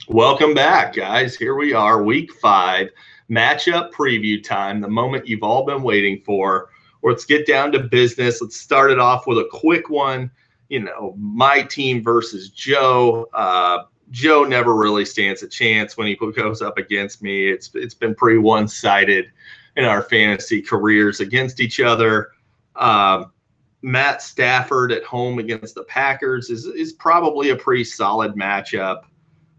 Welcome back, guys. Here we are, week 5, matchup preview time, the moment you've all been waiting for. Let's get down to business. Let's start it off with a quick one. My team versus Joe. Joe never really stands a chance when he goes up against me. It's been pretty one-sided in our fantasy careers against each other. Matt Stafford at home against the Packers is probably a pretty solid matchup.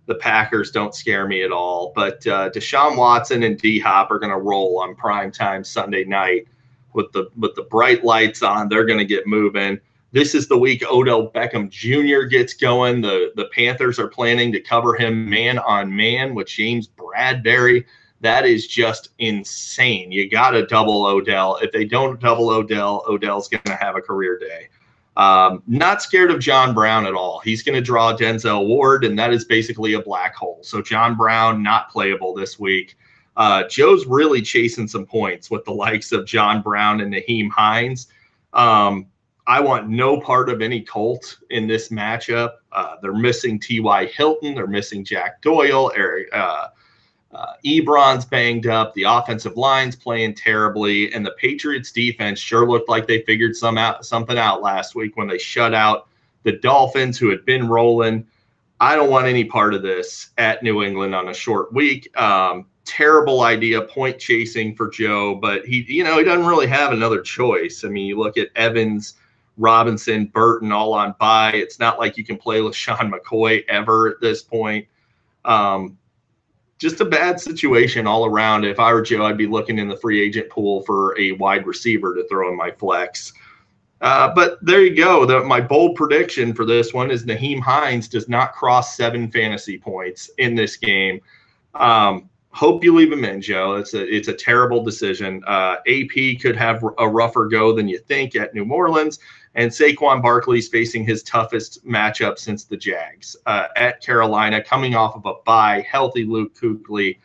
The Packers don't scare me at all, but Deshaun Watson and D-Hop are going to roll on primetime Sunday night with the bright lights on. They're going to get moving. This is the week Odell Beckham Jr. gets going. The Panthers are planning to cover him man on man with James Bradbury. That is just insane. You got to double Odell. If they don't double Odell, Odell's going to have a career day. Not scared of John Brown at all. He's going to draw Denzel Ward, and that is basically a black hole. So John Brown, not playable this week. Joe's really chasing some points with the likes of John Brown and Nyheim Hines. I want no part of any Colt in this matchup. They're missing T.Y. Hilton. They're missing Jack Doyle. Ebron's banged up. The offensive line's playing terribly, and the Patriots defense sure looked like they figured something out last week when they shut out the Dolphins, who had been rolling. I don't want any part of this at New England on a short week. Terrible idea, point chasing for Joe, but he doesn't really have another choice. I mean, you look at Evans, Robinson, Burton all on bye. It's not like you can play LaShawn McCoy ever at this point. Just a bad situation all around. If I were Joe, I'd be looking in the free agent pool for a wide receiver to throw in my flex. But there you go. My bold prediction for this one is Nyheim Hines does not cross 7 fantasy points in this game. Hope you leave him in, Joe. It's a terrible decision. AP could have a rougher go than you think at New Orleans. And Saquon Barkley's facing his toughest matchup since the Jags at Carolina, coming off of a bye, healthy Luke Kuechly.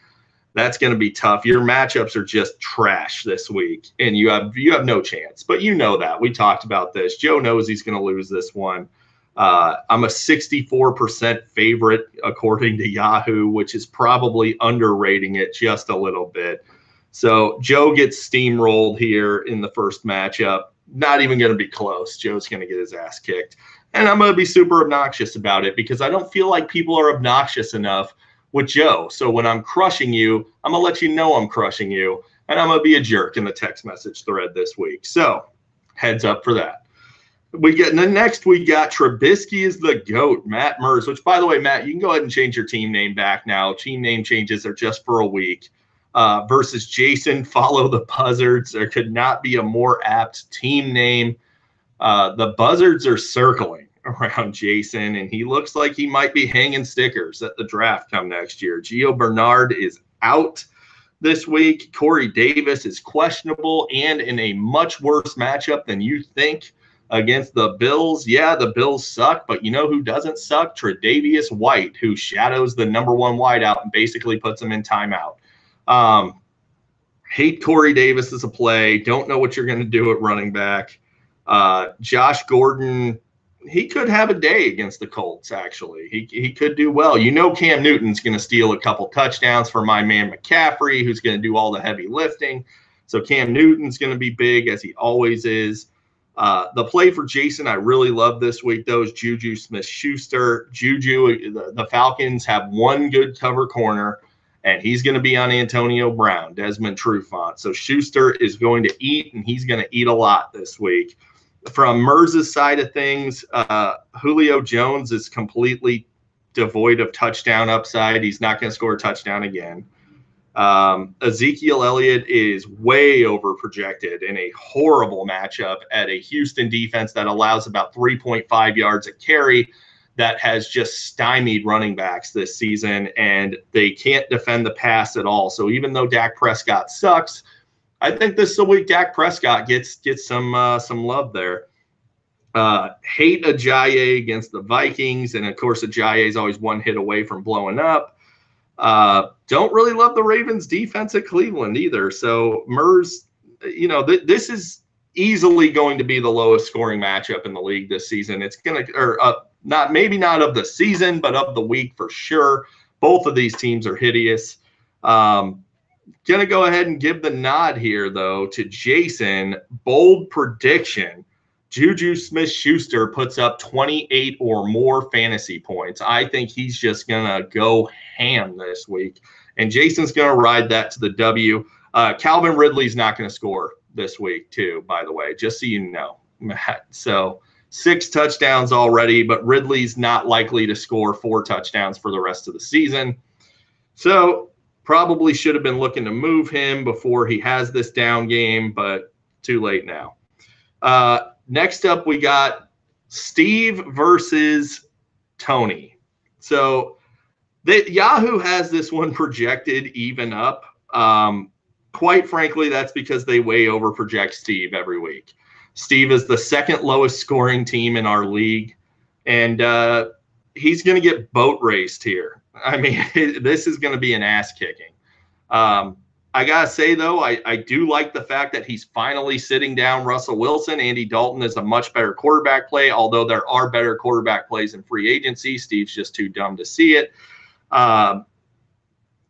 That's going to be tough. Your matchups are just trash this week, and you have no chance. But you know that. We talked about this. Joe knows he's going to lose this one. I'm a 64% favorite according to Yahoo, which is probably underrating it just a little bit. So Joe gets steamrolled here in the first matchup. Not even going to be close. Joe's going to get his ass kicked. And I'm going to be super obnoxious about it because I don't feel like people are obnoxious enough with Joe. So when I'm crushing you, I'm going to let you know I'm crushing you. And I'm going to be a jerk in the text message thread this week. So heads up for that. We got Trubisky is the GOAT, Matt Mers, which, by the way, Matt, you can go ahead and change your team name back now. Team name changes are just for a week. Versus Jason, follow the Buzzards. There could not be a more apt team name. The Buzzards are circling around Jason, and he looks like he might be hanging stickers at the draft come next year. Gio Bernard is out this week. Corey Davis is questionable and in a much worse matchup than you think against the Bills. Yeah, the Bills suck, but you know who doesn't suck? Tre'Davious White, who shadows the number 1 wideout and basically puts him in timeout. Hate Corey Davis as a play. Don't know what you're going to do at running back. Josh Gordon, he could have a day against the Colts, actually. He could do well. You know Cam Newton's going to steal a couple touchdowns for my man McCaffrey, who's going to do all the heavy lifting. So Cam Newton's going to be big, as he always is. The play for Jason I really love this week, though, is Juju Smith-Schuster. The Falcons have one good cover corner, and he's going to be on Antonio Brown, Desmond Trufant. So Schuster is going to eat, and he's going to eat a lot this week. From Mers's side of things, Julio Jones is completely devoid of touchdown upside. He's not going to score a touchdown again. Ezekiel Elliott is way overprojected in a horrible matchup at a Houston defense that allows about 3.5 yards a carry, that has just stymied running backs this season, and they can't defend the pass at all. So even though Dak Prescott sucks, I think this is the week Dak Prescott gets some love there. Hate Ajayi against the Vikings, and of course Ajayi is always one hit away from blowing up. Don't really love the Ravens defense at Cleveland either. So Mers, this is easily going to be the lowest scoring matchup in the league this season. It's going to, maybe not of the season, but of the week for sure. Both of these teams are hideous. Going to go ahead and give the nod here, though, to Jason. Bold prediction. Juju Smith-Schuster puts up 28 or more fantasy points. I think he's just going to go ham this week. And Jason's going to ride that to the W. Calvin Ridley's not going to score this week, too, by the way, just so you know. So 6 touchdowns already, but Ridley's not likely to score 4 touchdowns for the rest of the season. So probably should have been looking to move him before he has this down game, but too late now. Next up, we got Steve versus Tony. So Yahoo has this one projected even up. Quite frankly, that's because they way over project Steve every week. Steve is the second lowest scoring team in our league, and he's going to get boat raced here. I mean, this is going to be an ass kicking. I got to say, though, I do like the fact that he's finally sitting down Russell Wilson. Andy Dalton is a much better quarterback play, although there are better quarterback plays in free agency. Steve's just too dumb to see it.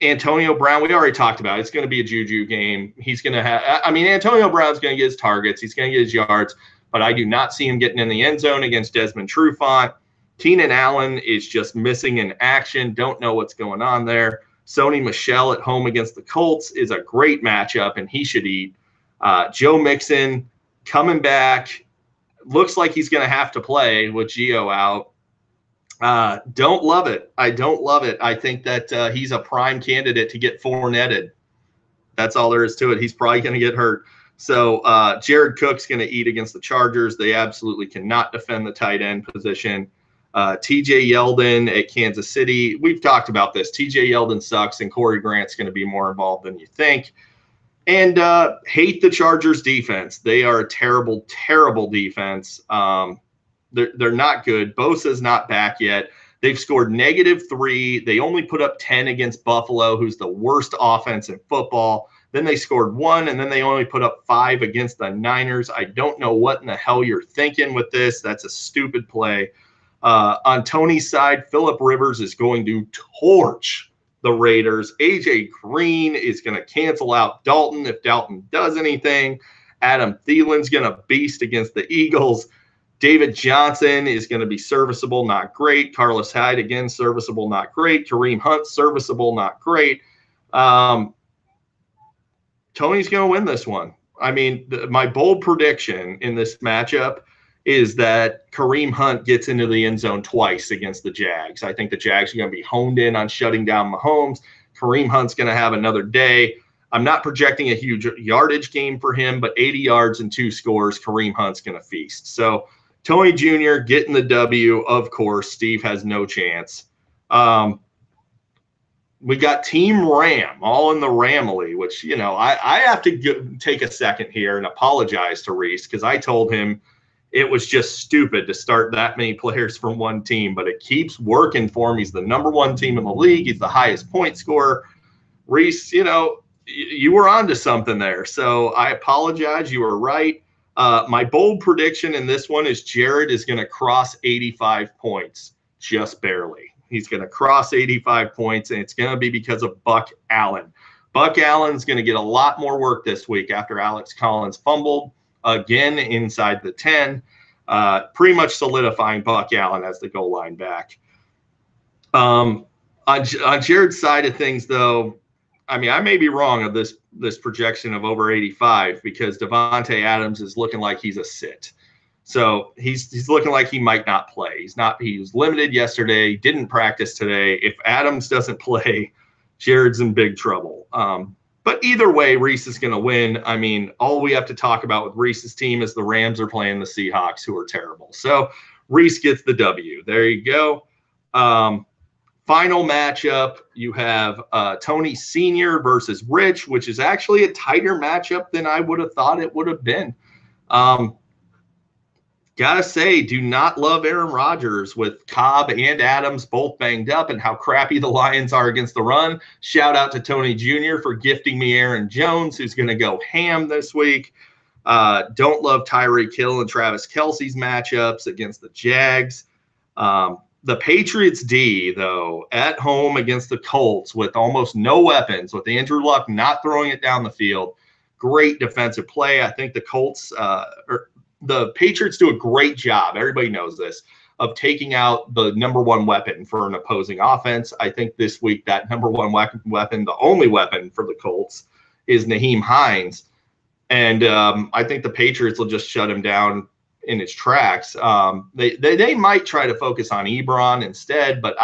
Antonio Brown, we already talked about it. It's going to be a Juju game. He's going to have – I mean, Antonio Brown's going to get his targets. He's going to get his yards, but I do not see him getting in the end zone against Desmond Trufant. Keenan Allen is just missing in action. Don't know what's going on there. Sony Michel at home against the Colts is a great matchup, and he should eat. Joe Mixon coming back. Looks like he's going to have to play with Gio out. Don't love it. I don't love it. I think that he's a prime candidate to get Fournetted. That's all there is to it. He's probably going to get hurt. So Jared Cook's going to eat against the Chargers. They absolutely cannot defend the tight end position. TJ Yeldon at Kansas City. We've talked about this. TJ Yeldon sucks, and Corey Grant's going to be more involved than you think. And hate the Chargers defense. They are a terrible, terrible defense. They're not good. Bosa's not back yet. They've scored -3. They only put up 10 against Buffalo, who's the worst offense in football. Then they scored 1, and then they only put up 5 against the Niners. I don't know what in the hell you're thinking with this. That's a stupid play. On Tony's side, Phillip Rivers is going to torch the Raiders. AJ Green is going to cancel out Dalton if Dalton does anything. Adam Thielen's going to beast against the Eagles. David Johnson is going to be serviceable, not great. Carlos Hyde, again, serviceable, not great. Kareem Hunt, serviceable, not great. Tony's going to win this one. I mean, my bold prediction in this matchup is that Kareem Hunt gets into the end zone twice against the Jags. I think the Jags are going to be honed in on shutting down Mahomes. Kareem Hunt's going to have another day. I'm not projecting a huge yardage game for him, but 80 yards and 2 scores, Kareem Hunt's going to feast. So Tony Jr. getting the W, of course. Steve has no chance. We got Team Ram, all in the Ramily, which, you know, I have to take a second here and apologize to Reese because I told him it was just stupid to start that many players from one team, but it keeps working for him. He's the #1 team in the league. He's the highest point scorer. Reese, you know, you were onto something there. So I apologize. You were right. My bold prediction in this one is Jared is going to cross 85 points, just barely. He's going to cross 85 points, and it's going to be because of Buck Allen. Buck Allen's going to get a lot more work this week after Alex Collins fumbled again inside the 10, pretty much solidifying Buck Allen as the goal line back. On Jared's side of things, though, I mean, I may be wrong of this projection of over 85 because Devontae Adams is looking like he's a sit. So he's looking like he might not play. He was limited yesterday, didn't practice today. If Adams doesn't play, Jared's in big trouble. But either way, Reese is going to win. I mean, all we have to talk about with Reese's team is the Rams are playing the Seahawks, who are terrible. So Reese gets the W. There you go. Final matchup, you have Tony Sr. versus Rich, which is actually a tighter matchup than I would have thought it would have been. Gotta say, do not love Aaron Rodgers with Cobb and Adams both banged up and how crappy the Lions are against the run. Shout out to Tony Jr. for gifting me Aaron Jones, who's going to go ham this week. Don't love Tyreek Hill and Travis Kelce's matchups against the Jags. The Patriots D, though, at home against the Colts with almost no weapons, with Andrew Luck not throwing it down the field, great defensive play. I think the Colts or the Patriots do a great job. Everybody knows this, of taking out the number one weapon for an opposing offense. I think this week that number one weapon, the only weapon for the Colts, is Nyheim Hines. And I think the Patriots will just shut him down in its tracks. They might try to focus on Ebron instead, but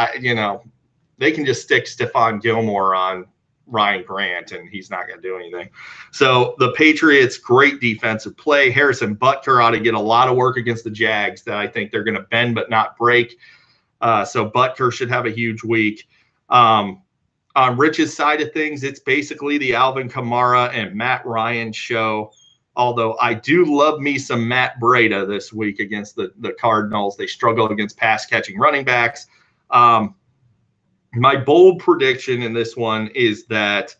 they can just stick Stephon Gilmore on Ryan Grant and he's not going to do anything. So the Patriots, great defensive play. Harrison Butker ought to get a lot of work against the Jags that I think they're going to bend but not break. So Butker should have a huge week. On Rich's side of things, it's basically the Alvin Kamara and Matt Ryan show. Although I do love me some Matt Breida this week against the Cardinals. They struggle against pass-catching running backs. My bold prediction in this one is that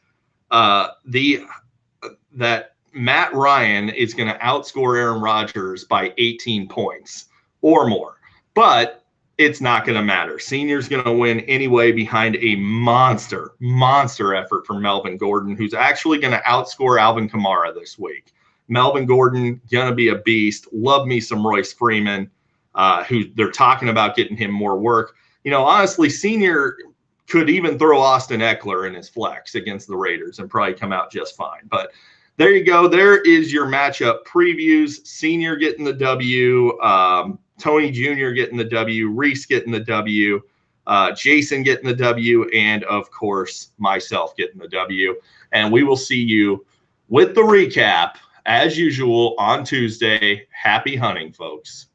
that Matt Ryan is going to outscore Aaron Rodgers by 18 points or more. But it's not going to matter. Senior's going to win anyway behind a monster effort from Melvin Gordon, who's actually going to outscore Alvin Kamara this week. Melvin Gordon, going to be a beast. Love me some Royce Freeman, who they're talking about getting him more work. Honestly, Senior could even throw Austin Eckler in his flex against the Raiders and probably come out just fine. But there you go. There is your matchup previews. Senior getting the W, Tony Jr. getting the W, Reese getting the W, Jason getting the W, and, of course, myself getting the W. And we will see you with the recap as usual on Tuesday. Happy hunting, folks.